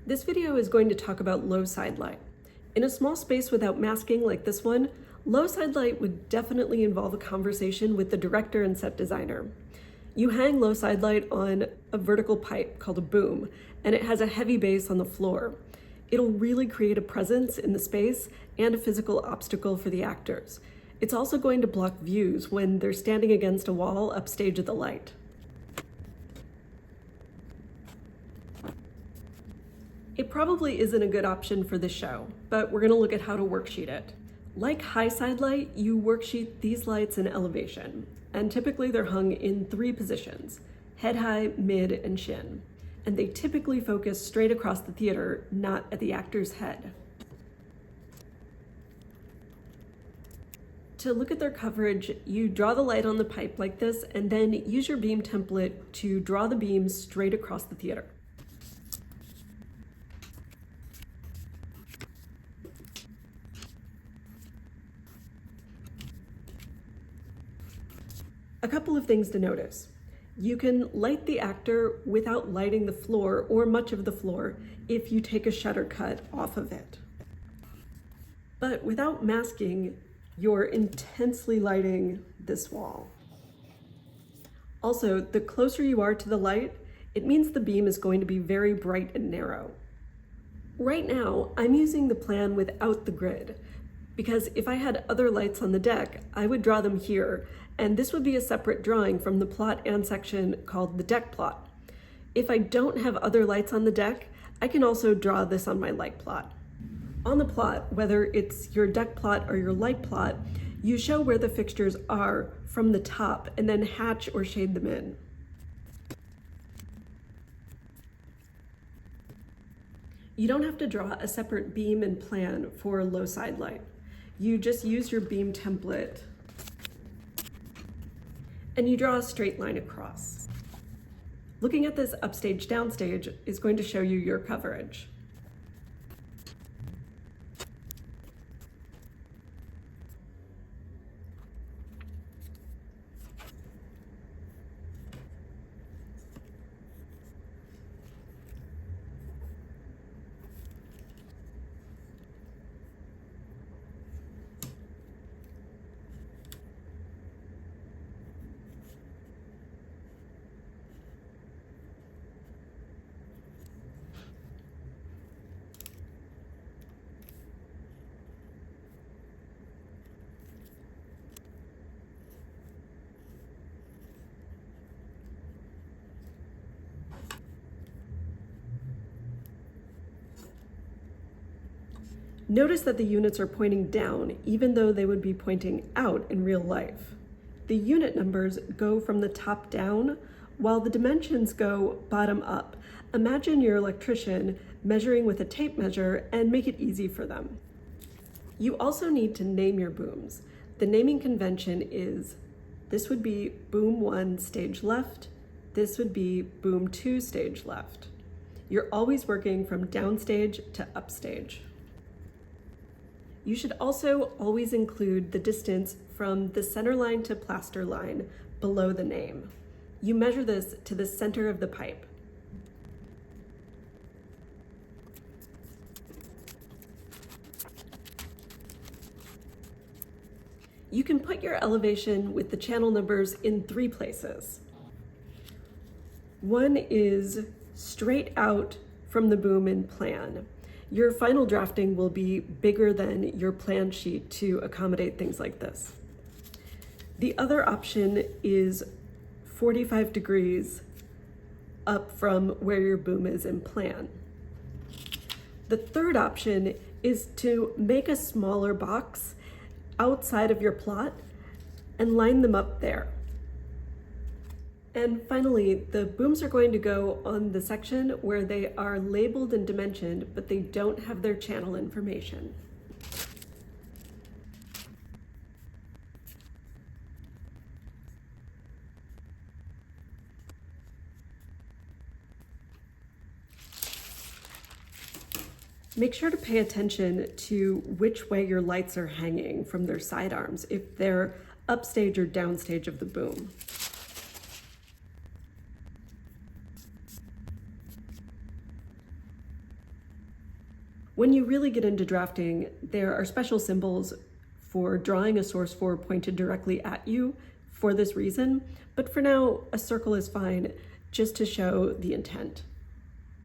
This video is going to talk about low side light. In a small space without masking like this one, low side light would definitely involve a conversation with the director and set designer. You hang low side light on a vertical pipe called a boom, and it has a heavy base on the floor. It'll really create a presence in the space and a physical obstacle for the actors. It's also going to block views when they're standing against a wall upstage at the light. It probably isn't a good option for this show, but we're going to look at how to worksheet it. Like high side light, you worksheet these lights in elevation, and typically they're hung in 3 positions: head high, mid, and shin. And they typically focus straight across the theater, not at the actor's head. To look at their coverage, you draw the light on the pipe like this, and then use your beam template to draw the beam straight across the theater. A couple of things to notice. You can light the actor without lighting the floor or much of the floor if you take a shutter cut off of it. But without masking, you're intensely lighting this wall. Also, the closer you are to the light, it means the beam is going to be very bright and narrow. Right now, I'm using the plan without the grid, because if I had other lights on the deck, I would draw them here, and this would be a separate drawing from the plot and section called the deck plot. If I don't have other lights on the deck, I can also draw this on my light plot. On the plot, whether it's your deck plot or your light plot, you show where the fixtures are from the top and then hatch or shade them in. You don't have to draw a separate beam and plan for low side light. You just use your beam template and you draw a straight line across. Looking at this upstage downstage is going to show you your coverage. Notice that the units are pointing down, even though they would be pointing out in real life. The unit numbers go from the top down, while the dimensions go bottom up. Imagine your electrician measuring with a tape measure and make it easy for them. You also need to name your booms. The naming convention is, this would be boom 1 stage left, this would be boom 2 stage left. You're always working from downstage to upstage. You should also always include the distance from the center line to plaster line below the name. You measure this to the center of the pipe. You can put your elevation with the channel numbers in 3 places. One is straight out from the boom in plan. Your final drafting will be bigger than your plan sheet to accommodate things like this. The other option is 45 degrees up from where your boom is in plan. The third option is to make a smaller box outside of your plot and line them up there. And finally, the booms are going to go on the section where they are labeled and dimensioned, but they don't have their channel information. Make sure to pay attention to which way your lights are hanging from their side arms, if they're upstage or downstage of the boom. When you really get into drafting, there are special symbols for drawing a source for pointed directly at you for this reason, but for now, a circle is fine just to show the intent.